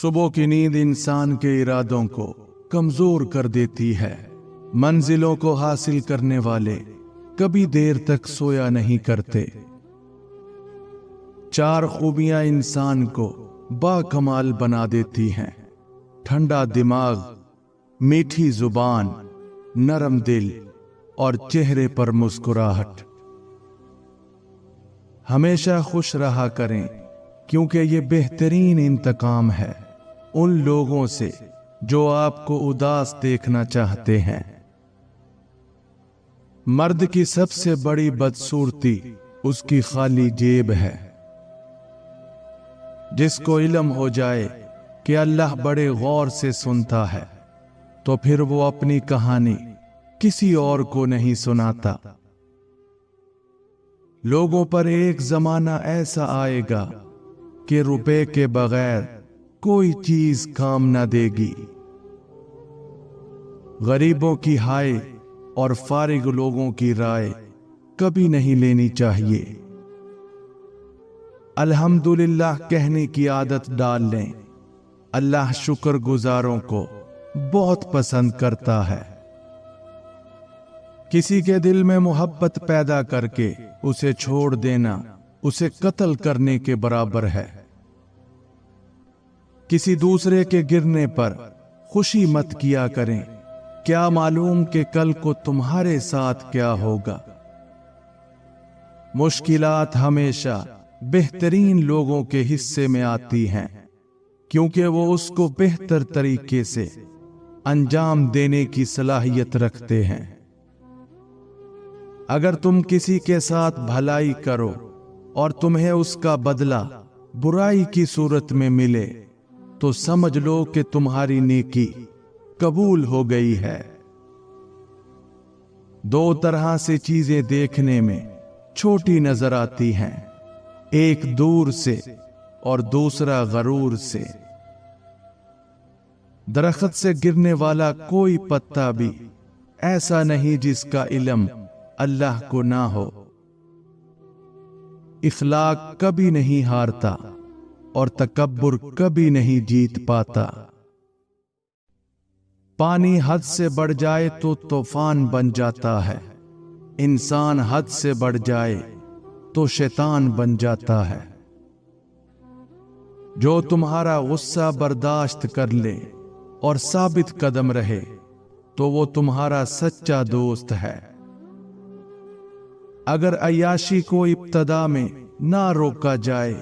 صبح کی نیند انسان کے ارادوں کو کمزور کر دیتی ہے۔ منزلوں کو حاصل کرنے والے کبھی دیر تک سویا نہیں کرتے۔ 4 خوبیاں انسان کو باکمال بنا دیتی ہیں: ٹھنڈا دماغ، میٹھی زبان، نرم دل اور چہرے پر مسکراہٹ۔ ہمیشہ خوش رہا کریں، کیونکہ یہ بہترین انتقام ہے ان لوگوں سے جو آپ کو اداس دیکھنا چاہتے ہیں۔ مرد کی سب سے بڑی بدصورتی اس کی خالی جیب ہے۔ جس کو علم ہو جائے کہ اللہ بڑے غور سے سنتا ہے تو پھر وہ اپنی کہانی کسی اور کو نہیں سناتا۔ لوگوں پر ایک زمانہ ایسا آئے گا کہ روپے کے بغیر کوئی چیز کام نہ دے گی۔ غریبوں کی ہائے اور فارغ لوگوں کی رائے کبھی نہیں لینی چاہیے۔ الحمدللہ کہنے کی عادت ڈال لیں، اللہ شکر گزاروں کو بہت پسند کرتا ہے۔ کسی کے دل میں محبت پیدا کر کے اسے چھوڑ دینا اسے قتل کرنے کے برابر ہے۔ کسی دوسرے کے گرنے پر خوشی مت کیا کریں، کیا معلوم کہ کل کو تمہارے ساتھ کیا ہوگا۔ مشکلات ہمیشہ بہترین لوگوں کے حصے میں آتی ہیں، کیونکہ وہ اس کو بہتر طریقے سے انجام دینے کی صلاحیت رکھتے ہیں۔ اگر تم کسی کے ساتھ بھلائی کرو اور تمہیں اس کا بدلہ برائی کی صورت میں ملے تو سمجھ لو کہ تمہاری نیکی قبول ہو گئی ہے۔ 2 طرح سے چیزیں دیکھنے میں چھوٹی نظر آتی ہیں، ایک دور سے اور دوسرا غرور سے۔ درخت سے گرنے والا کوئی پتا بھی ایسا نہیں جس کا علم اللہ کو نہ ہو۔ اخلاق کبھی نہیں ہارتا اور تکبر کبھی نہیں جیت پاتا۔ پانی حد سے بڑھ جائے تو طوفان بن جاتا ہے، انسان حد سے بڑھ جائے تو شیطان بن جاتا ہے۔ جو تمہارا غصہ برداشت کر لے اور ثابت قدم رہے تو وہ تمہارا سچا دوست ہے۔ اگر عیاشی کو ابتدا میں نہ روکا جائے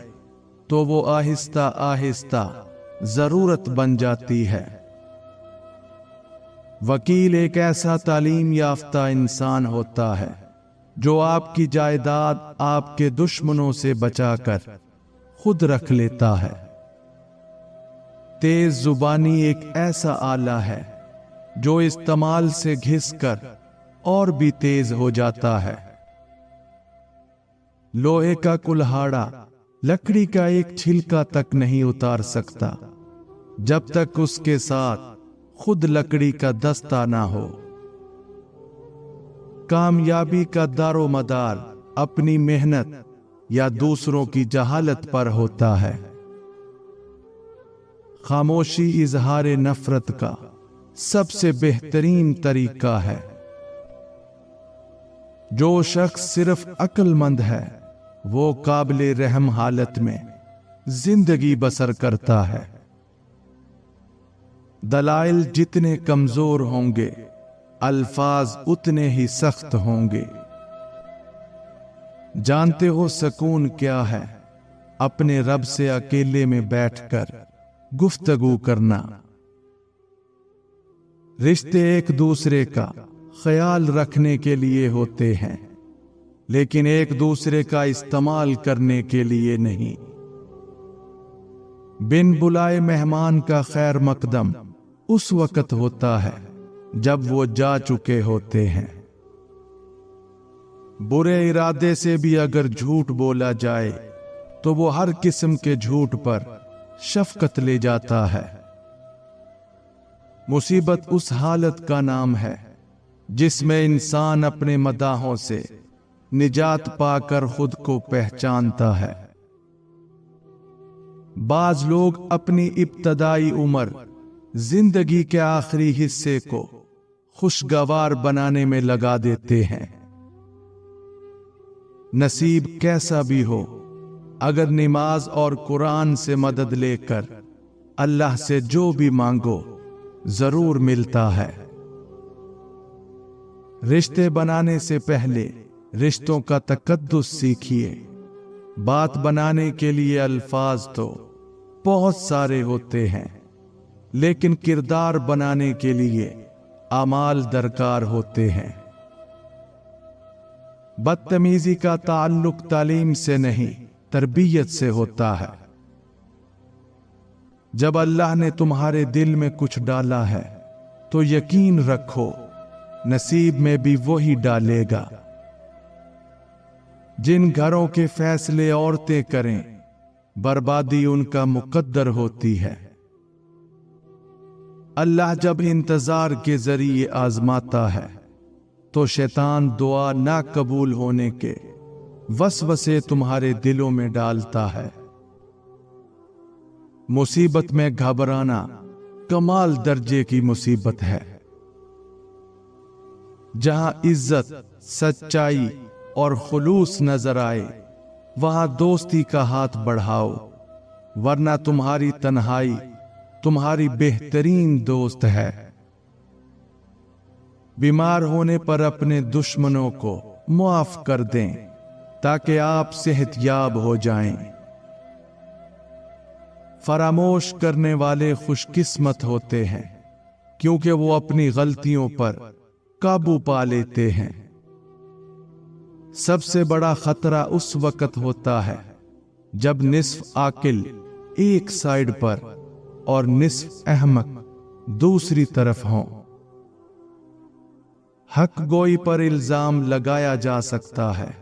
تو وہ آہستہ آہستہ ضرورت بن جاتی ہے۔ وکیل ایک ایسا تعلیم یافتہ انسان ہوتا ہے جو آپ کی جائیداد آپ کے دشمنوں سے بچا کر خود رکھ لیتا ہے۔ تیز زبانی ایک ایسا آلہ ہے جو استعمال سے گھس کر اور بھی تیز ہو جاتا ہے۔ لوہے کا کلہاڑا لکڑی کا ایک چھلکا تک نہیں اتار سکتا جب تک اس کے ساتھ خود لکڑی کا دستہ نہ ہو۔ کامیابی کا دار و مدار اپنی محنت یا دوسروں کی جہالت پر ہوتا ہے۔ خاموشی اظہار نفرت کا سب سے بہترین طریقہ ہے۔ جو شخص صرف عقل مند ہے وہ قابل رحم حالت میں زندگی بسر کرتا ہے۔ دلائل جتنے کمزور ہوں گے الفاظ اتنے ہی سخت ہوں گے۔ جانتے ہو سکون کیا ہے؟ اپنے رب سے اکیلے میں بیٹھ کر گفتگو کرنا۔ رشتے ایک دوسرے کا خیال رکھنے کے لیے ہوتے ہیں، لیکن ایک دوسرے کا استعمال کرنے کے لیے نہیں۔ بن بلائے مہمان کا خیر مقدم اس وقت ہوتا ہے جب وہ جا چکے ہوتے ہیں۔ برے ارادے سے بھی اگر جھوٹ بولا جائے تو وہ ہر قسم کے جھوٹ پر شفقت لے جاتا ہے۔ مصیبت اس حالت کا نام ہے جس میں انسان اپنے مداحوں سے نجات پا کر خود کو پہچانتا ہے۔ बाज लोग अपनी इब्तदाई उम्र, जिंदगी के आखिरी हिस्से को खुशगवार बनाने में लगा देते हैं। नसीब कैसा भी हो, अगर नमाज और कुरान से मदद लेकर अल्लाह से जो भी मांगो जरूर मिलता है। रिश्ते बनाने से पहले रिश्तों का तकद्दुस सीखिए। बात बनाने के लिए अल्फाज तो बहुत सारे होते हैं, लेकिन किरदार बनाने के लिए अमाल दरकार होते हैं। बदतमीजी का ताल्लुक तालीम से नहीं, तरबियत से होता है। जब अल्लाह ने तुम्हारे दिल में कुछ डाला है तो यकीन रखो नसीब में भी वही डालेगा। जिन घरों के फैसले औरतें करें, बर्बादी उनका मुकद्दर होती है। अल्लाह जब इंतजार के जरिए आजमाता है तो शैतान दुआ ना कबूल होने के वसवसे तुम्हारे दिलों में डालता है। मुसीबत में घबराना कमाल दर्जे की मुसीबत है। जहां इज्जत, सच्चाई और खुलूस नजर आए वहां दोस्ती का हाथ बढ़ाओ, वरना तुम्हारी तन्हाई तुम्हारी बेहतरीन दोस्त है। बीमार होने पर अपने दुश्मनों को मुआफ कर दें ताकि आप सेहतयाब हो जाएं। फरामोश करने वाले खुशकिस्मत होते हैं क्योंकि वो अपनी गलतियों पर काबू पा लेते हैं। सबसे बड़ा खतरा उस वक्त होता है जब निस्फ आकिल एक साइड पर और निस्फ अहमक दूसरी तरफ हों। हक गोई पर इल्जाम लगाया जा सकता है,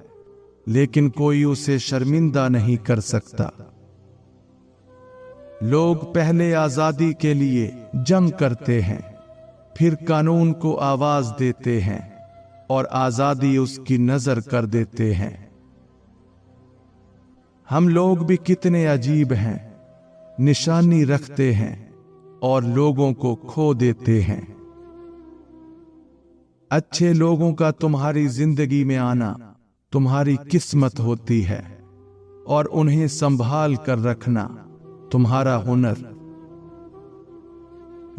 लेकिन कोई उसे शर्मिंदा नहीं कर सकता। लोग पहले आजादी के लिए जंग करते हैं, फिर कानून को आवाज देते हैं और आजादी उसकी नजर कर देते हैं। हम लोग भी कितने अजीब हैं, निशानी रखते हैं और लोगों को खो देते हैं। अच्छे लोगों का तुम्हारी जिंदगी में आना तुम्हारी किस्मत होती है और उन्हें संभाल कर रखना तुम्हारा हुनर।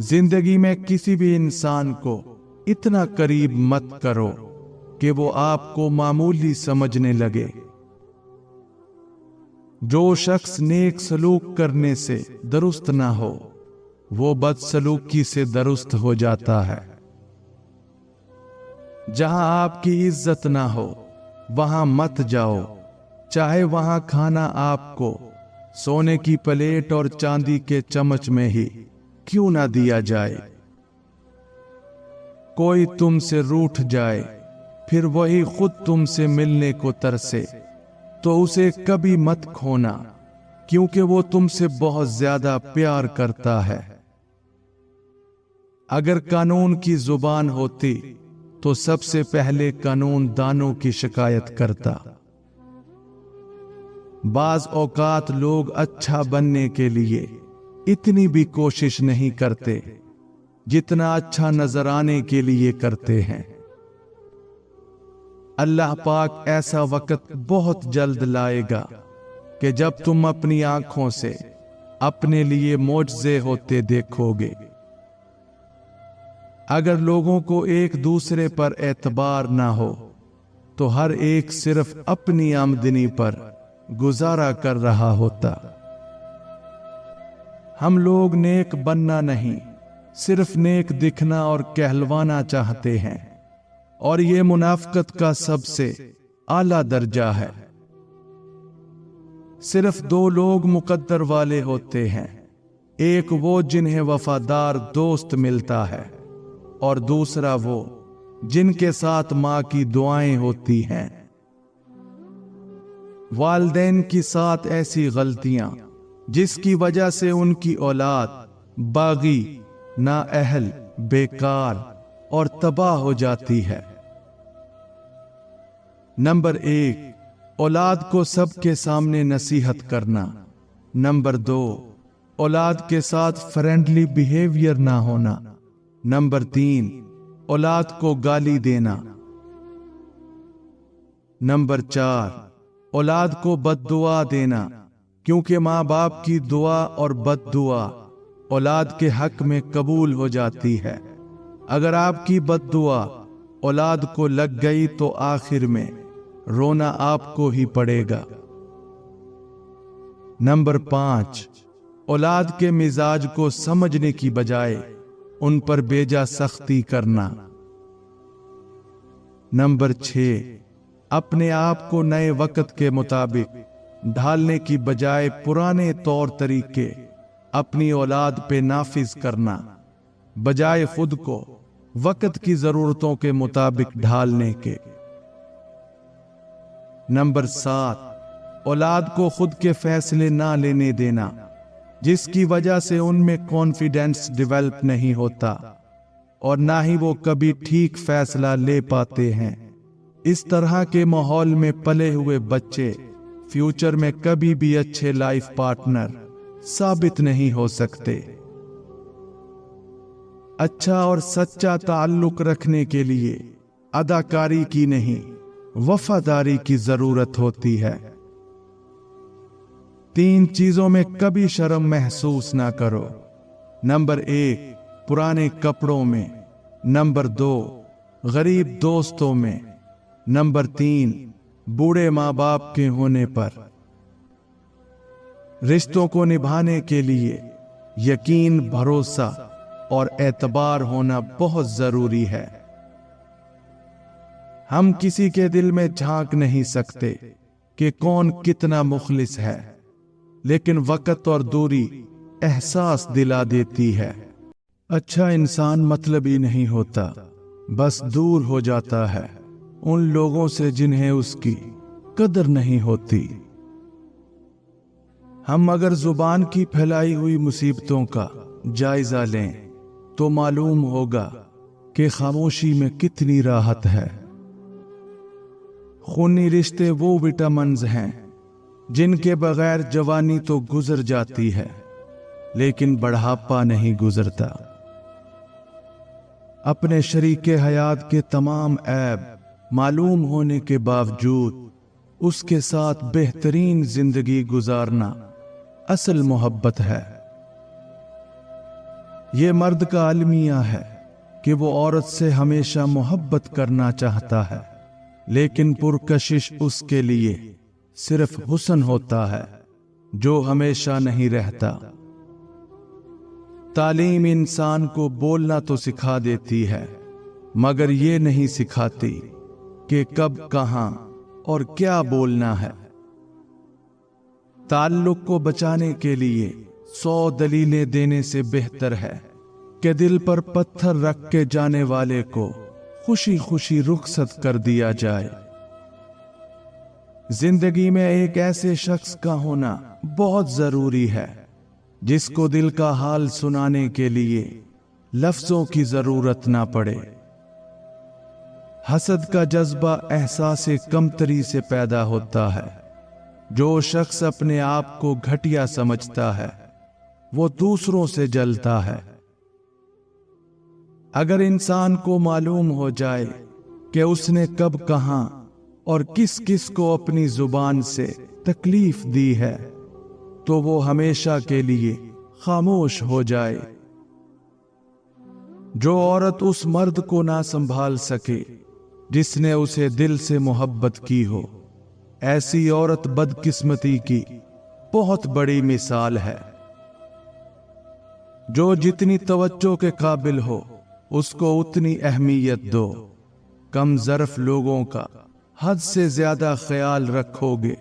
जिंदगी में किसी भी इंसान को इतना करीब मत करो कि वो आपको मामूली समझने लगे। जो शख्स नेक सलूक करने से दुरुस्त ना हो वो बदसलूकी से दुरुस्त हो जाता है। जहां आपकी इज्जत ना हो वहां मत जाओ, चाहे वहां खाना आपको सोने की प्लेट और चांदी के चम्मच में ही क्यों ना दिया जाए। कोई तुमसे रूठ जाए फिर वही खुद तुमसे मिलने को तरसे तो उसे कभी मत खोना, क्योंकि वो तुमसे बहुत ज्यादा प्यार करता है। अगर कानून की जुबान होती तो सबसे पहले कानून दानों की शिकायत करता। बाज औकात लोग अच्छा बनने के लिए इतनी भी कोशिश नहीं करते जितना अच्छा नजर आने के लिए करते हैं। अल्लाह पाक ऐसा वक्त बहुत जल्द लाएगा कि जब तुम अपनी आंखों से अपने लिए मोजज़े होते देखोगे। अगर लोगों को एक दूसरे पर एतबार ना हो तो हर एक सिर्फ अपनी आमदनी पर गुजारा कर रहा होता। हम लोग नेक बनना नहीं, सिर्फ नेक दिखना और कहलवाना चाहते हैं, और ये मुनाफिकत का सबसे आला दर्जा है। सिर्फ दो लोग मुकद्दर वाले होते हैं, एक वो जिन्हें वफादार दोस्त मिलता है और दूसरा वो जिनके साथ मां की दुआएं होती हैं। वालिदैन की 7 ऐसी गलतियां जिसकी वजह से उनकी औलाद बागी, नाअहल, बेकार और तबाह हो जाती है। नंबर 1, औलाद को सबके सामने नसीहत करना। नंबर 2, औलाद के साथ फ्रेंडली बिहेवियर ना होना। नंबर 3, औलाद को गाली देना। नंबर 4, औलाद को बद्दुआ देना, क्योंकि माँ बाप की दुआ और बद्दुआ औलाद के हक में कबूल हो जाती है। अगर आपकी बद्दुआ औलाद को लग गई तो आखिर में रोना आपको ही पड़ेगा। नंबर 5, औलाद के मिजाज को समझने की बजाय उन पर बेजा सख्ती करना। नंबर 6, अपने आप को नए वक्त के मुताबिक ढालने की बजाय पुराने तौर तरीके अपनी औलाद पे नाफिज करना, बजाय खुद को वक्त की जरूरतों के मुताबिक ढालने के। नंबर 7, औलाद को खुद के फैसले ना लेने देना, जिसकी वजह से उनमें कॉन्फिडेंस डेवलप नहीं होता और ना ही वो कभी ठीक फैसला ले पाते हैं। इस तरह के माहौल में पले हुए बच्चे फ्यूचर में कभी भी अच्छे लाइफ पार्टनर साबित नहीं हो सकते। अच्छा और सच्चा ताल्लुक रखने के लिए अदाकारी की नहीं, वफादारी की जरूरत होती है। 3 चीजों में कभी शर्म महसूस ना करो। नंबर 1, पुराने कपड़ों में। नंबर 2, गरीब दोस्तों में। नंबर 3, बूढ़े माँ बाप के होने पर। रिश्तों को निभाने के लिए यकीन, भरोसा और एतबार होना बहुत जरूरी है। हम किसी के दिल में झांक नहीं सकते कि कौन कितना मुखलिस है, लेकिन वक्त और दूरी एहसास दिला देती है। अच्छा इंसान मतलबी नहीं होता, बस दूर हो जाता है उन लोगों से जिन्हें उसकी कदर नहीं होती। हम अगर जुबान की फैलाई हुई मुसीबतों का जायजा लें तो मालूम होगा कि खामोशी में कितनी राहत है। खूनी रिश्ते वो विटामिन्स हैं जिनके बगैर जवानी तो गुजर जाती है, लेकिन बढ़ापा नहीं गुजरता। अपने शरीके हयात के तमाम ऐब मालूम होने के बावजूद उसके साथ बेहतरीन जिंदगी गुजारना असल मोहब्बत है। ये मर्द का अलमिया है कि वो औरत से हमेशा मोहब्बत करना चाहता है, लेकिन पुरकशिश उसके लिए सिर्फ हुस्न होता है जो हमेशा नहीं रहता। तालीम इंसान को बोलना तो सिखा देती है, मगर ये नहीं सिखाती कि कब, कहां और क्या बोलना है। ताल्लुक को बचाने के लिए 100 दलीलें देने से बेहतर है कि दिल पर पत्थर रख के जाने वाले को खुशी खुशी रुखसत कर दिया जाए। जिंदगी में एक ऐसे शख्स का होना बहुत जरूरी है जिसको दिल का हाल सुनाने के लिए लफ्जों की जरूरत ना पड़े। हसद का जज्बा एहसास कमतरी से पैदा होता है। जो शख्स अपने आप को घटिया समझता है वो दूसरों से जलता है। अगर इंसान को मालूम हो जाए कि उसने कब, कहां और किस किस को अपनी जुबान से तकलीफ दी है, तो वो हमेशा के लिए खामोश हो जाए। जो औरत उस मर्द को ना संभाल सके जिसने उसे दिल से मोहब्बत की हो, ऐसी औरत बदकिस्मती की बहुत बड़ी मिसाल है। जो जितनी तवज्जो के काबिल हो उसको उतनी अहमियत दो। कम ज़र्फ लोगों का हद से ज्यादा ख्याल रखोगे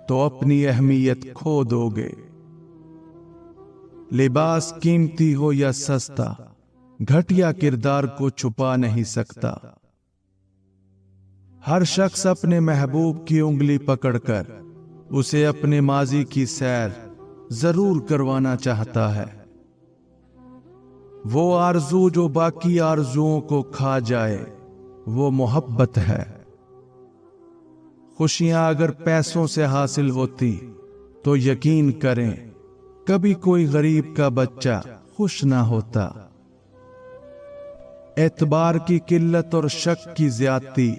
तो अपनी अहमियत खो दोगे। लिबास कीमती हो या सस्ता, घटिया किरदार को छुपा नहीं सकता। हर शख्स अपने महबूब की उंगली पकड़कर उसे अपने माजी की सैर जरूर करवाना चाहता है। वो आरज़ू जो बाकी आरज़ुओं को खा जाए वो मोहब्बत है। खुशियां अगर पैसों से हासिल होती تو यकीन करें कभी कोई गरीब का बच्चा खुश ना होता। एतबार की किल्लत और शक की ज्यादती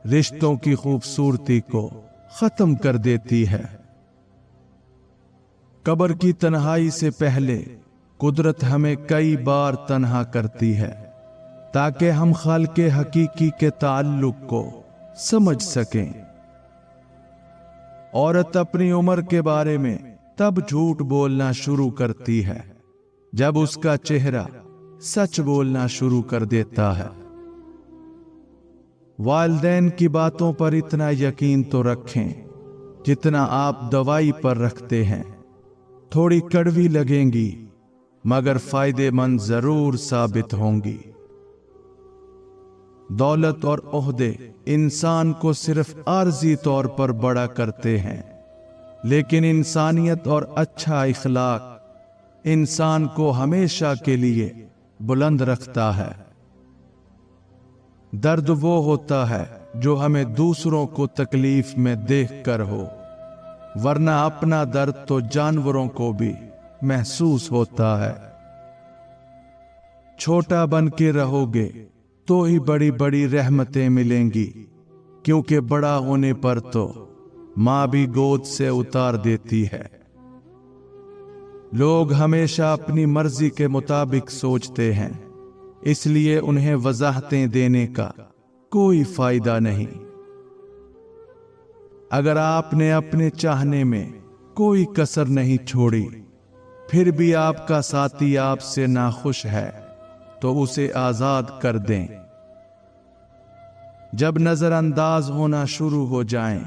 रिश्तों की खूबसूरती को खत्म कर देती है। कब्र की तन्हाई से पहले कुदरत हमें कई बार तन्हा करती है ताकि हम खालिक़े हकीकी के ताल्लुक को समझ सकें। औरत अपनी उम्र के बारे में तब झूठ बोलना शुरू करती है जब उसका चेहरा सच बोलना शुरू कर देता है। वालिदैन की बातों पर इतना यकीन तो रखें जितना आप दवाई पर रखते हैं। थोड़ी कड़वी लगेंगी मगर फायदेमंद जरूर साबित होंगी। दौलत और ओहदे इंसान को सिर्फ आर्जी तौर पर बड़ा करते हैं, लेकिन इंसानियत और अच्छा इखलाक इंसान को हमेशा के लिए बुलंद रखता है। दर्द वो होता है जो हमें दूसरों को तकलीफ में देखकर हो, वरना अपना दर्द तो जानवरों को भी महसूस होता है। छोटा बन के रहोगे तो ही बड़ी बड़ी रहमतें मिलेंगी, क्योंकि बड़ा होने पर तो मां भी गोद से उतार देती है। लोग हमेशा अपनी मर्जी के मुताबिक सोचते हैं, इसलिए उन्हें वजाहतें देने का कोई फायदा नहीं। अगर आपने अपने चाहने में कोई कसर नहीं छोड़ी, फिर भी आपका साथी आपसे नाखुश है तो उसे आजाद कर दें। जब नजरअंदाज होना शुरू हो जाएं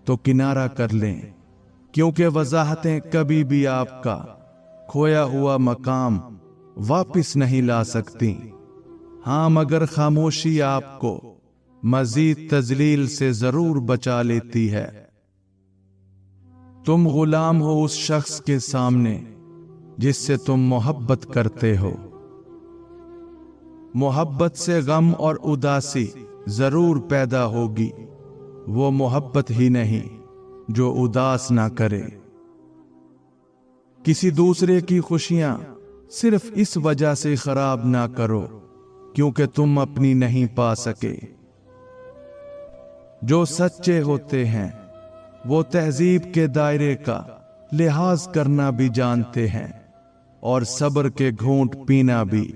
तो किनारा कर लें, क्योंकि वजाहतें कभी भी आपका खोया हुआ मकाम वापस नहीं ला सकती। हाँ, मगर खामोशी आपको मजीद तजलील से जरूर बचा लेती है। तुम गुलाम हो उस शख्स के सामने जिससे तुम मोहब्बत करते हो। मोहब्बत से गम और उदासी जरूर पैदा होगी, वो मोहब्बत ही नहीं जो उदास ना करे। किसी दूसरे की खुशियां सिर्फ इस वजह से खराब ना करो क्योंकि तुम अपनी नहीं पा सके। जो सच्चे होते हैं वो तहजीब के दायरे का लिहाज करना भी जानते हैं और सब्र के घूंट पीना भी।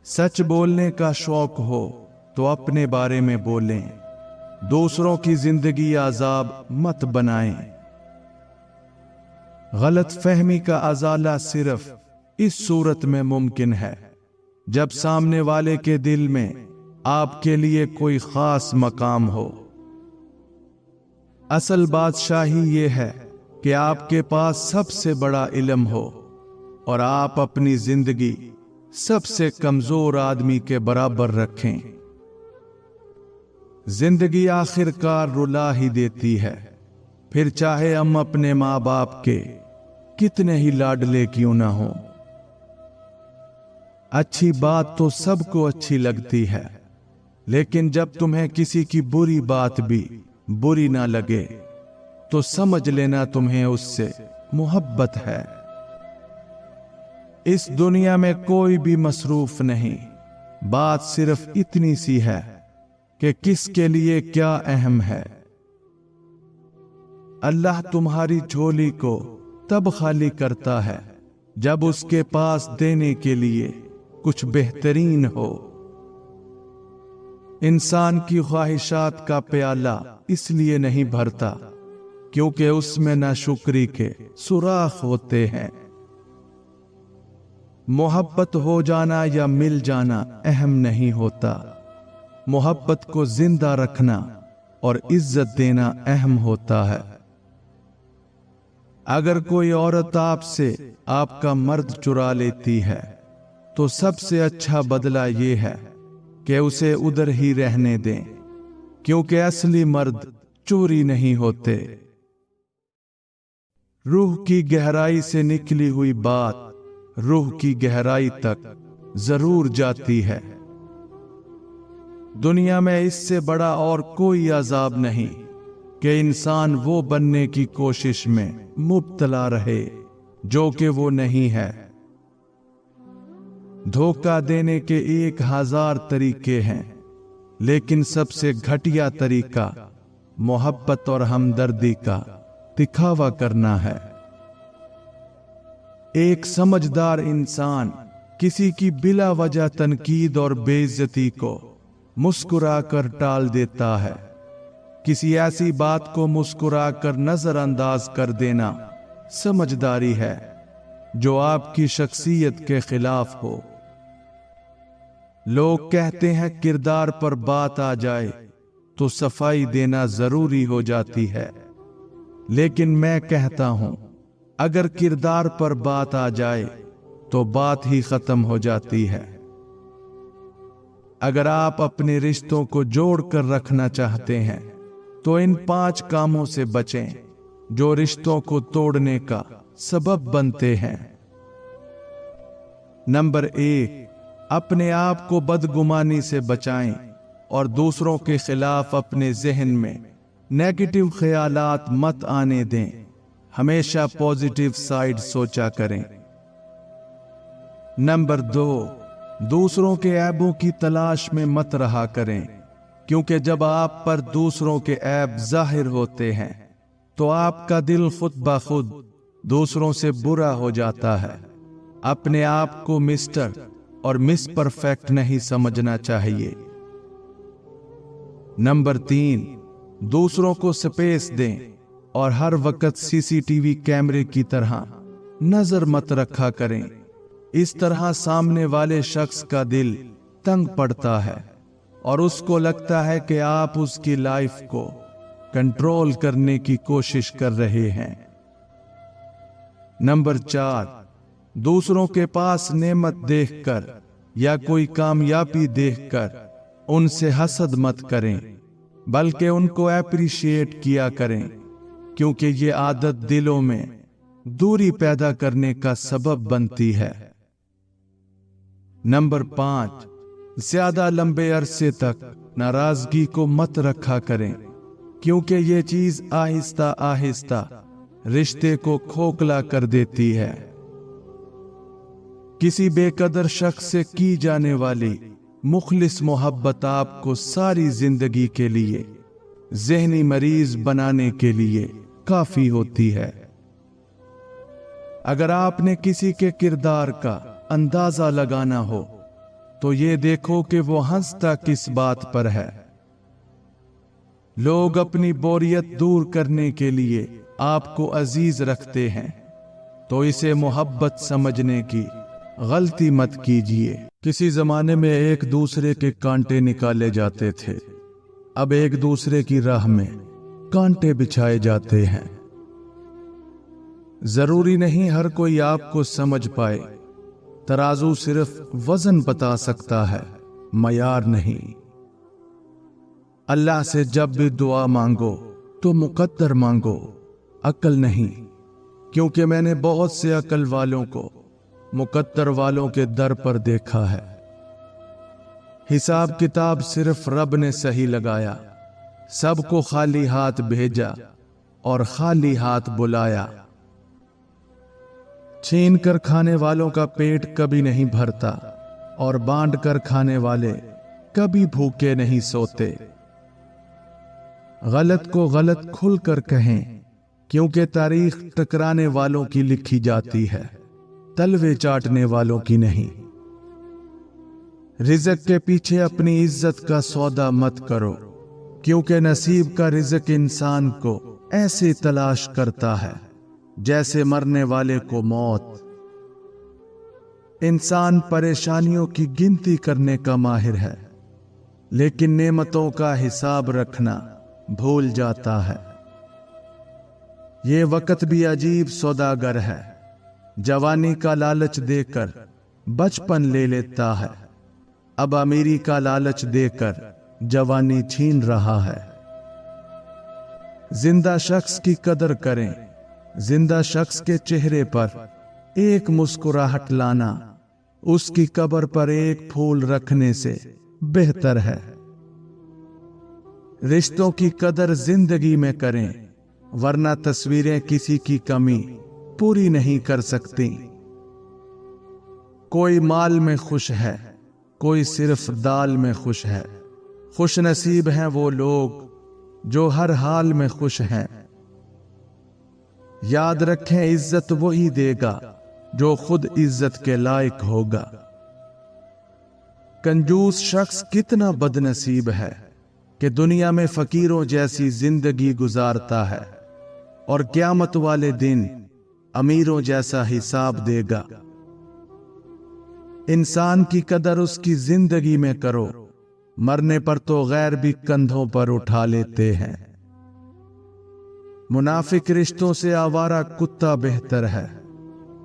सच बोलने का शौक हो तो अपने बारे में बोलें, दूसरों की जिंदगी आजाब मत बनाएं। गलत फहमी का अजाला सिर्फ इस सूरत में मुमकिन है जब सामने वाले के दिल में आपके लिए कोई खास मकाम हो। असल बादशाही ये है कि आपके पास सबसे बड़ा इल्म हो और आप अपनी जिंदगी सबसे कमजोर आदमी के बराबर रखें। जिंदगी आखिरकार रुला ही देती है, फिर चाहे हम अपने माँ बाप के कितने ही लाडले क्यों ना हो। अच्छी बात तो सबको अच्छी लगती है, लेकिन जब तुम्हें किसी की बुरी बात भी बुरी ना लगे तो समझ लेना तुम्हें उससे मोहब्बत है। इस दुनिया में कोई भी मसरूफ नहीं, बात सिर्फ इतनी सी है कि किसके लिए क्या अहम है। अल्लाह तुम्हारी झोली को तब खाली करता है जब उसके पास देने के लिए कुछ बेहतरीन हो। इंसान की ख्वाहिशात का प्याला इसलिए नहीं भरता क्योंकि उसमें नाशुक्री के सुराख होते हैं। मोहब्बत हो जाना या मिल जाना अहम नहीं होता, मोहब्बत को जिंदा रखना और इज्जत देना अहम होता है। अगर कोई औरत आपसे आपका मर्द चुरा लेती है तो सबसे अच्छा बदला यह है कि उसे उधर ही रहने दें, क्योंकि असली मर्द चोरी नहीं होते। रूह की गहराई से निकली हुई बात रूह की गहराई तक जरूर जाती है। दुनिया में इससे बड़ा और कोई अजाब नहीं कि इंसान वो बनने की कोशिश में मुब्तला रहे जो कि वो नहीं है। धोखा देने के 1000 तरीके हैं, लेकिन सबसे घटिया तरीका मोहब्बत और हमदर्दी का दिखावा करना है। एक समझदार इंसान किसी की बिला वजह तनकीद और बेइज्जती को मुस्कुराकर टाल देता है। किसी ऐसी बात को मुस्कुराकर नजरअंदाज कर देना समझदारी है जो आपकी शख्सियत के खिलाफ हो। लोग कहते हैं किरदार पर बात आ जाए तो सफाई देना जरूरी हो जाती है, लेकिन मैं कहता हूं अगर किरदार पर बात आ जाए तो बात ही खत्म हो जाती है। अगर आप अपने रिश्तों को जोड़ कर रखना चाहते हैं तो इन 5 कामों से बचें जो रिश्तों को तोड़ने का सबब बनते हैं। नंबर 1, अपने आप को बदगुमानी से बचाएं और दूसरों के खिलाफ अपने जहन में नेगेटिव ख्यालात मत आने दें। हमेशा पॉजिटिव साइड सोचा करें। नंबर 2, दूसरों के ऐबों की तलाश में मत रहा करें, क्योंकि जब आप पर दूसरों के ऐब जाहिर होते हैं तो आपका दिल खुद ब खुद दूसरों से बुरा हो जाता है। अपने आप को मिस्टर और मिस परफेक्ट नहीं समझना चाहिए। नंबर 3, दूसरों को स्पेस दें और हर वक्त सीसीटीवी कैमरे की तरह नजर मत रखा करें। इस तरह सामने वाले शख्स का दिल तंग पड़ता है और उसको लगता है कि आप उसकी लाइफ को कंट्रोल करने की कोशिश कर रहे हैं। नंबर 4, दूसरों के पास नेमत देखकर या कोई कामयाबी देखकर उनसे हसद मत करें, बल्कि उनको एप्रिशिएट किया करें, क्योंकि ये आदत दिलों में दूरी पैदा करने का सबब बनती है। नंबर 5, ज्यादा लंबे अरसे तक नाराजगी को मत रखा करें, क्योंकि ये चीज आहिस्ता आहिस्ता रिश्ते को खोखला कर देती है। किसी बेकदर शख्स से की जाने वाली मुखलिस मोहब्बत आपको सारी जिंदगी के लिए ज़हनी मरीज बनाने के लिए काफी होती है। अगर आपने किसी के किरदार का अंदाजा लगाना हो तो ये देखो कि वो हंसता किस बात पर है। लोग अपनी बोरियत दूर करने के लिए आपको अजीज रखते हैं, तो इसे मोहब्बत समझने की गलती मत कीजिए। किसी जमाने में एक दूसरे के कांटे निकाले जाते थे, अब एक दूसरे की राह में कांटे बिछाए जाते हैं। जरूरी नहीं हर कोई आपको समझ पाए। तराजू सिर्फ वजन बता सकता है, मयार नहीं। अल्लाह से जब भी दुआ मांगो तो मुकद्दर मांगो, अक्ल नहीं, क्योंकि मैंने बहुत से अक्ल वालों को मुकद्दर वालों के दर पर देखा है। हिसाब किताब सिर्फ रब ने सही लगाया, सबको खाली हाथ भेजा और खाली हाथ बुलाया। छीन कर खाने वालों का पेट कभी नहीं भरता और बांट कर खाने वाले कभी भूखे नहीं सोते। गलत को गलत खुलकर कहें, क्योंकि तारीख टकराने वालों की लिखी जाती है, तलवे चाटने वालों की नहीं। रिज़्क के पीछे अपनी इज्जत का सौदा मत करो, क्योंकि नसीब का रिज़्क इंसान को ऐसे तलाश करता है जैसे मरने वाले को मौत। इंसान परेशानियों की गिनती करने का माहिर है, लेकिन नेमतों का हिसाब रखना भूल जाता है। ये वक्त भी अजीब सौदागर है, जवानी का लालच देकर बचपन ले लेता है, अब अमीरी का लालच देकर जवानी छीन रहा है। जिंदा शख्स की कदर करें, जिंदा शख्स के चेहरे पर एक मुस्कुराहट लाना उसकी कब्र पर एक फूल रखने से बेहतर है। रिश्तों की कदर जिंदगी में करें, वरना तस्वीरें किसी की कमी पूरी नहीं कर सकती। कोई माल में खुश है, कोई सिर्फ दाल में खुश है। खुश नसीब हैं वो लोग जो हर हाल में खुश हैं। याद रखें, इज्जत वही देगा जो खुद इज्जत के लायक होगा। कंजूस शख्स कितना बदनसीब है कि दुनिया में फकीरों जैसी जिंदगी गुजारता है और क़यामत वाले दिन अमीरों जैसा हिसाब देगा। इंसान की कदर उसकी जिंदगी में करो, मरने पर तो गैर भी कंधों पर उठा लेते हैं। मुनाफिक रिश्तों से आवारा कुत्ता बेहतर है,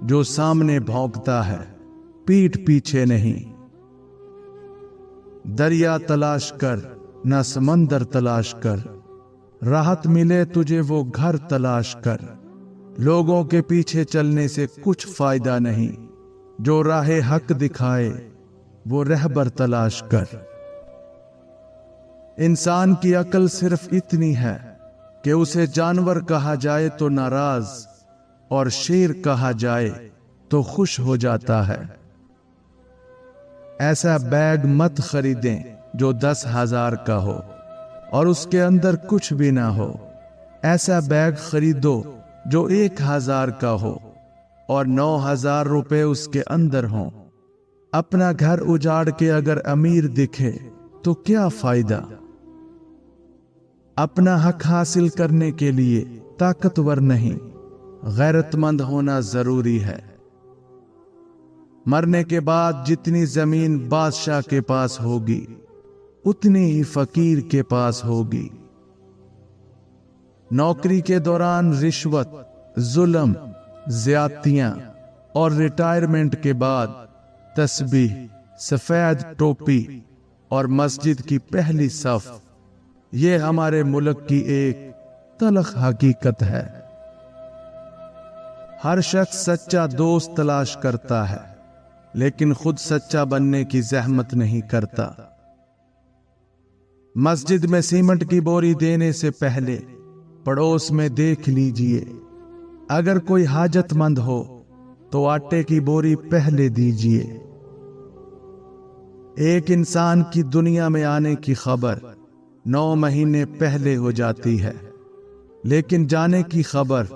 जो सामने भौंकता है पीठ पीछे नहीं। दरिया तलाश कर न समंदर तलाश कर, राहत मिले तुझे वो घर तलाश कर। लोगों के पीछे चलने से कुछ फायदा नहीं, जो राहे हक दिखाए वो रहबर तलाश कर। इंसान की अकल सिर्फ इतनी है कि उसे जानवर कहा जाए तो नाराज और शेर कहा जाए तो खुश हो जाता है। ऐसा बैग मत खरीदें जो 10,000 का हो और उसके अंदर कुछ भी ना हो। ऐसा बैग खरीदो जो 1,000 का हो और 9,000 रुपए उसके अंदर हों। अपना घर उजाड़ के अगर अमीर दिखे तो क्या फायदा। अपना हक हासिल करने के लिए ताकतवर नहीं, गैरतमंद होना जरूरी है। मरने के बाद जितनी जमीन बादशाह के पास होगी, उतनी ही फकीर के पास होगी। नौकरी के दौरान रिश्वत, जुल्म, ज्यादतियां और रिटायरमेंट के बाद तस्बीह, सफेद टोपी और मस्जिद की पहली सफ, ये हमारे मुल्क की एक तलख हकीकत है। हर शख्स सच्चा दोस्त तलाश करता है, लेकिन खुद सच्चा बनने की जहमत नहीं करता। मस्जिद में सीमेंट की बोरी देने से पहले पड़ोस में देख लीजिए, अगर कोई हाजतमंद हो तो आटे की बोरी पहले दीजिए। एक इंसान की दुनिया में आने की खबर 9 महीने पहले हो जाती है, लेकिन जाने की खबर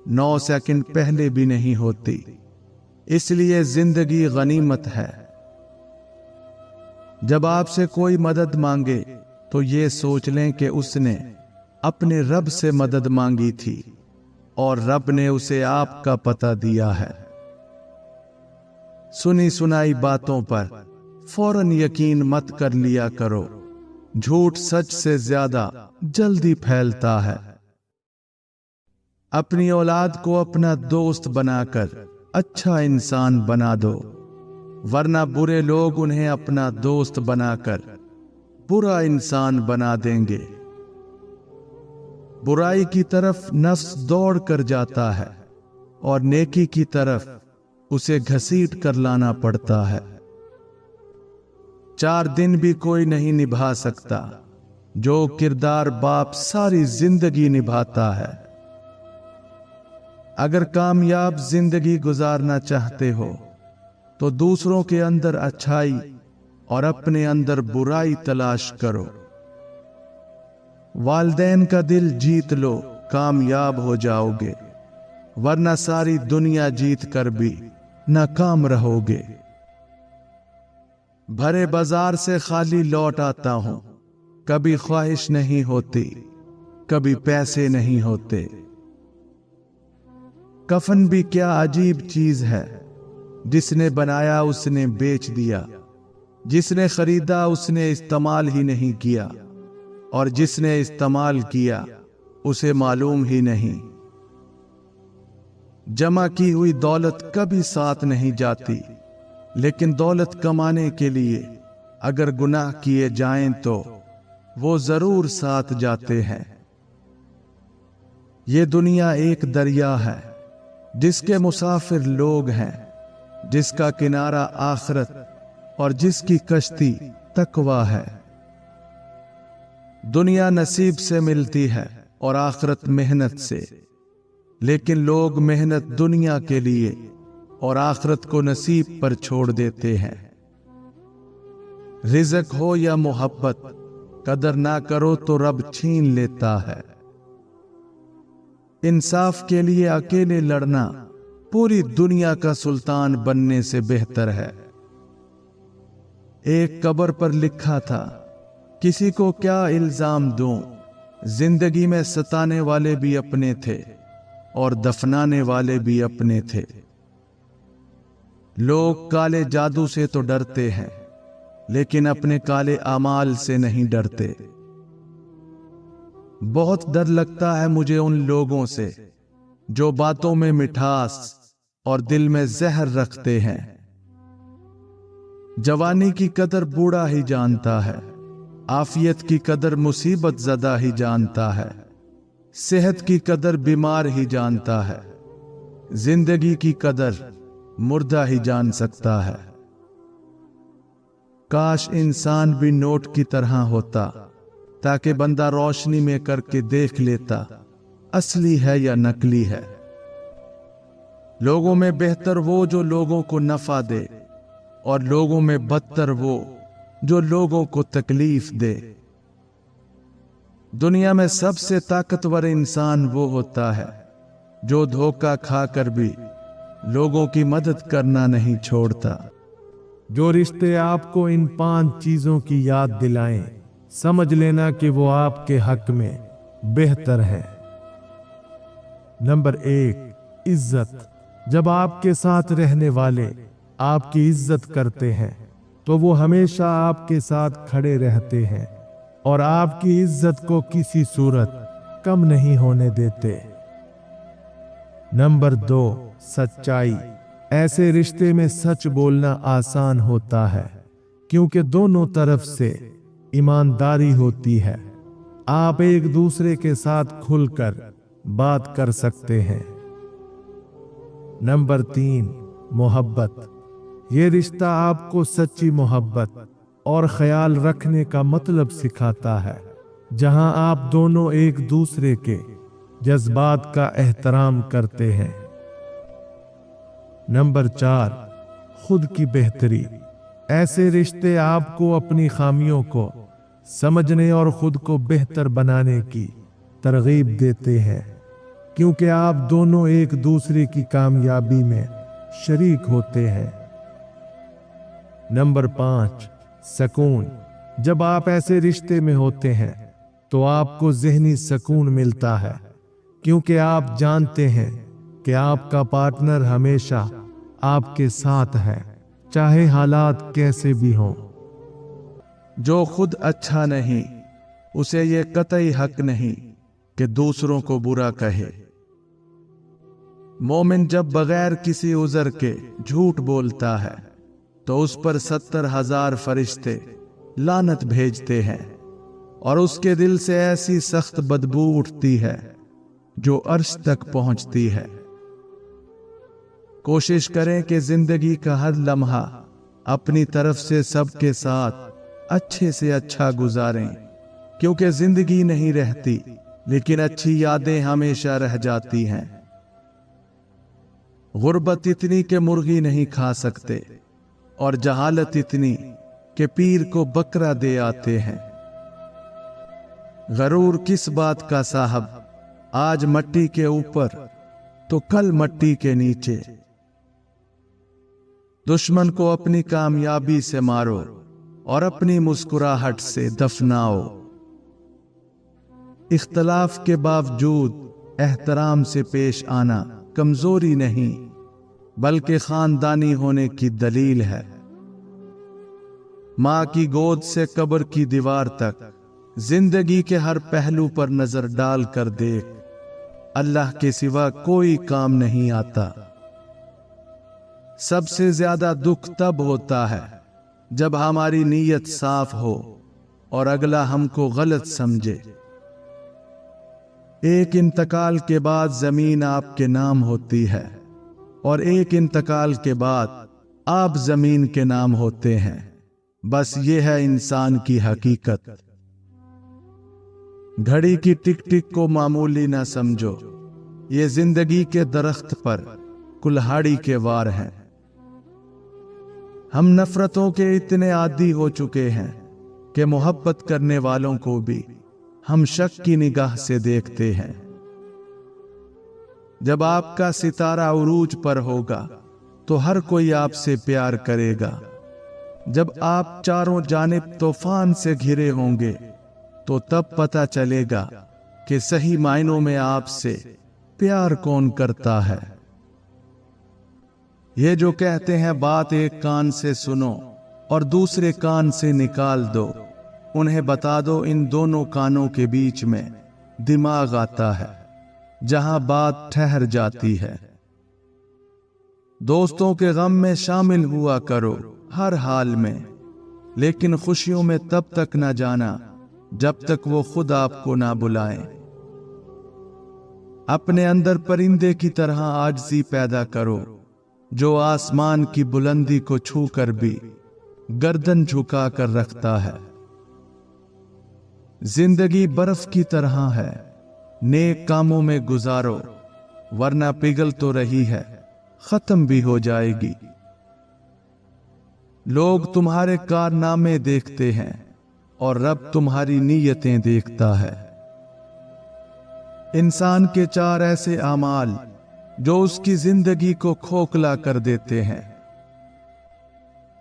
9 सेकंड पहले भी नहीं होती। इसलिए जिंदगी गनीमत है। जब आपसे कोई मदद मांगे तो ये सोच लें कि उसने अपने रब से मदद मांगी थी और रब ने उसे आपका पता दिया है। सुनी सुनाई बातों पर फौरन यकीन मत कर लिया करो, झूठ सच से ज्यादा जल्दी फैलता है। अपनी औलाद को अपना दोस्त बनाकर अच्छा इंसान बना दो, वरना बुरे लोग उन्हें अपना दोस्त बनाकर बुरा इंसान बना देंगे। बुराई की तरफ नफ्स दौड़ कर जाता है और नेकी की तरफ उसे घसीट कर लाना पड़ता है। 4 दिन भी कोई नहीं निभा सकता जो किरदार बाप सारी जिंदगी निभाता है। अगर कामयाब जिंदगी गुजारना चाहते हो तो दूसरों के अंदर अच्छाई और अपने अंदर बुराई तलाश करो। वालिदैन का दिल जीत लो, कामयाब हो जाओगे, वरना सारी दुनिया जीत कर भी नाकाम रहोगे। भरे बाजार से खाली लौट आता हूं, कभी ख्वाहिश नहीं होती, कभी पैसे नहीं होते। कफन भी क्या अजीब चीज है, जिसने बनाया उसने बेच दिया, जिसने खरीदा उसने इस्तेमाल ही नहीं किया, और जिसने इस्तेमाल किया उसे मालूम ही नहीं। जमा की हुई दौलत कभी साथ नहीं जाती, लेकिन दौलत कमाने के लिए अगर गुनाह किए जाएं तो वो जरूर साथ जाते हैं। ये दुनिया एक दरिया है जिसके मुसाफिर लोग हैं, जिसका किनारा आखिरत और जिसकी कश्ती तकवा है। दुनिया नसीब से मिलती है और आखिरत मेहनत से, लेकिन लोग मेहनत दुनिया के लिए और आखिरत को नसीब पर छोड़ देते हैं। रिज़्क हो या मोहब्बत, कदर ना करो तो रब छीन लेता है। इंसाफ के लिए अकेले लड़ना पूरी दुनिया का सुल्तान बनने से बेहतर है। एक कब्र पर लिखा था, किसी को क्या इल्जाम दूं, जिंदगी में सताने वाले भी अपने थे और दफनाने वाले भी अपने थे। लोग काले जादू से तो डरते हैं, लेकिन अपने काले अमाल से नहीं डरते। बहुत डर लगता है मुझे उन लोगों से जो बातों में मिठास और दिल में जहर रखते हैं। जवानी की कदर बूढ़ा ही जानता है, आफियत की कदर मुसीबत ज़दा ही जानता है, सेहत की कदर बीमार ही जानता है, जिंदगी की कदर मुर्दा ही जान सकता है। काश इंसान भी नोट की तरह होता, ताकि बंदा रोशनी में करके देख लेता असली है या नकली है। लोगों में बेहतर वो जो लोगों को नफा दे, और लोगों में बदतर वो जो लोगों को तकलीफ दे। दुनिया में सबसे ताकतवर इंसान वो होता है जो धोखा खाकर भी लोगों की मदद करना नहीं छोड़ता। जो रिश्ते आपको इन 5 चीजों की याद दिलाएं, समझ लेना कि वो आपके हक में बेहतर है। नंबर 1, इज्जत। जब आपके साथ रहने वाले आपकी इज्जत करते हैं तो वो हमेशा आपके साथ खड़े रहते हैं और आपकी इज्जत को किसी सूरत कम नहीं होने देते। नंबर 2, सच्चाई। ऐसे रिश्ते में सच बोलना आसान होता है क्योंकि दोनों तरफ से ईमानदारी होती है। आप एक दूसरे के साथ खुलकर बात कर सकते हैं। नंबर 3, मोहब्बत। ये रिश्ता आपको सच्ची मोहब्बत और ख्याल रखने का मतलब सिखाता है, जहां आप दोनों एक दूसरे के जज्बात का एहतराम करते हैं। नंबर 4, खुद की बेहतरी। ऐसे रिश्ते आपको अपनी खामियों को समझने और खुद को बेहतर बनाने की तरगीब देते हैं, क्योंकि आप दोनों एक दूसरे की कामयाबी में शरीक होते हैं। नंबर 5, सुकून। जब आप ऐसे रिश्ते में होते हैं तो आपको ज़हनी सुकून मिलता है, क्योंकि आप जानते हैं कि आपका पार्टनर हमेशा आपके साथ है, चाहे हालात कैसे भी हों। जो खुद अच्छा नहीं, उसे ये कतई हक नहीं कि दूसरों को बुरा कहे। मोमिन जब बगैर किसी उज़र के झूठ बोलता है तो उस पर 70,000 फरिश्ते लानत भेजते हैं और उसके दिल से ऐसी सख्त बदबू उठती है जो अर्श तक पहुंचती है। कोशिश करें कि जिंदगी का हर लम्हा अपनी तरफ से सबके साथ अच्छे से अच्छा गुजारें, क्योंकि जिंदगी नहीं रहती लेकिन अच्छी यादें हमेशा रह जाती हैं। गुर्बत इतनी कि मुर्गी नहीं खा सकते और जहालत इतनी कि पीर को बकरा दे आते हैं। गरूर किस बात का साहब, आज मट्टी के ऊपर तो कल मट्टी के नीचे। दुश्मन को अपनी कामयाबी से मारो और अपनी मुस्कुराहट से दफनाओ। इख्तलाफ के बावजूद एहतराम से पेश आना कमजोरी नहीं बल्कि खानदानी होने की दलील है। माँ की गोद से कब्र की दीवार तक जिंदगी के हर पहलू पर नजर डाल कर देख, अल्लाह के सिवा कोई काम नहीं आता। सबसे ज्यादा दुख तब होता है जब हमारी नीयत साफ हो और अगला हमको गलत समझे। एक इंतकाल के बाद जमीन आपके नाम होती है और एक इंतकाल के बाद आप जमीन के नाम होते हैं। बस ये है इंसान की हकीकत। घड़ी की टिक टिक को मामूली ना समझो, ये जिंदगी के दरख्त पर कुल्हाड़ी के वार हैं। हम नफरतों के इतने आदी हो चुके हैं कि मोहब्बत करने वालों को भी हम शक की निगाह से देखते हैं। जब आपका सितारा उरूज पर होगा तो हर कोई आपसे प्यार करेगा। जब आप चारों जानिब तूफान से घिरे होंगे तो तब पता चलेगा कि सही मायनों में आपसे प्यार कौन करता है। ये जो कहते हैं बात एक कान से सुनो और दूसरे कान से निकाल दो, उन्हें बता दो इन दोनों कानों के बीच में दिमाग आता है, जहां बात ठहर जाती है। दोस्तों के गम में शामिल हुआ करो हर हाल में, लेकिन खुशियों में तब तक न जाना जब तक वो खुद आपको ना बुलाएं। अपने अंदर परिंदे की तरह आजिज़ी पैदा करो, जो आसमान की बुलंदी को छूकर भी गर्दन झुका कर रखता है। जिंदगी बर्फ की तरह है, नेक कामों में गुजारो, वरना पिघल तो रही है, खत्म भी हो जाएगी। लोग तुम्हारे कारनामे देखते हैं और रब तुम्हारी नीयतें देखता है। इंसान के 4 ऐसे आमाल जो उसकी जिंदगी को खोखला कर देते हैं।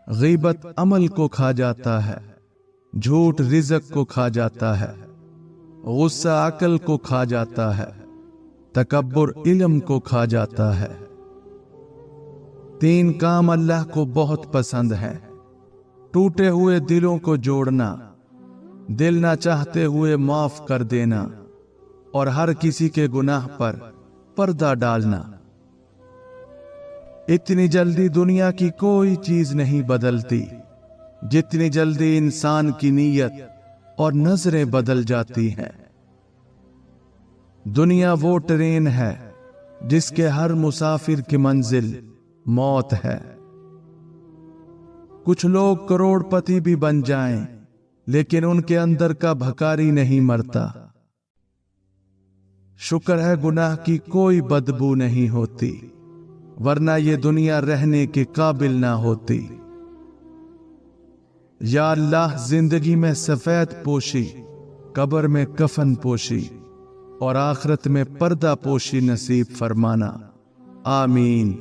गीबत अमल को खा जाता है, झूठ रिज़्क को खा जाता है, गुस्सा अकल को खा जाता है, तकब्बुर इल्म को खा जाता है। 3 काम अल्लाह को बहुत पसंद है, टूटे हुए दिलों को जोड़ना, दिल ना चाहते हुए माफ कर देना और हर किसी के गुनाह पर पर्दा डालना। इतनी जल्दी दुनिया की कोई चीज नहीं बदलती जितनी जल्दी इंसान की नीयत और नजरें बदल जाती हैं। दुनिया वो ट्रेन है जिसके हर मुसाफिर की मंजिल मौत है। कुछ लोग करोड़पति भी बन जाएं, लेकिन उनके अंदर का भकारी नहीं मरता। शुक्र है गुनाह की कोई बदबू नहीं होती, वरना ये दुनिया रहने के काबिल ना होती। या अल्लाह, जिंदगी में सफेद पोशी, कब्र में कफन पोशी और आखिरत में पर्दा पोशी नसीब फरमाना। आमीन।